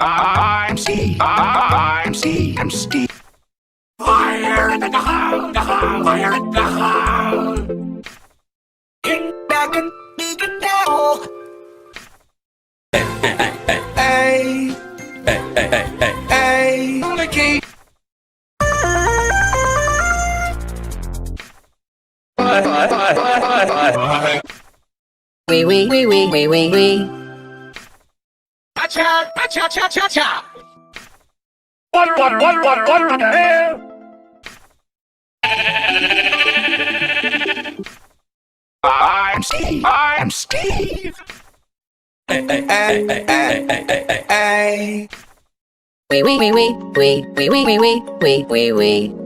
I'm Steve. I'm Steve. I'm Steve. Fire in the ground. Fire in the ground. Kick back and dig it down. Hey, hey, on the key. Wee. Cha cha cha cha cha. Water in the air. I'm Steve. I'm Steve. Wee.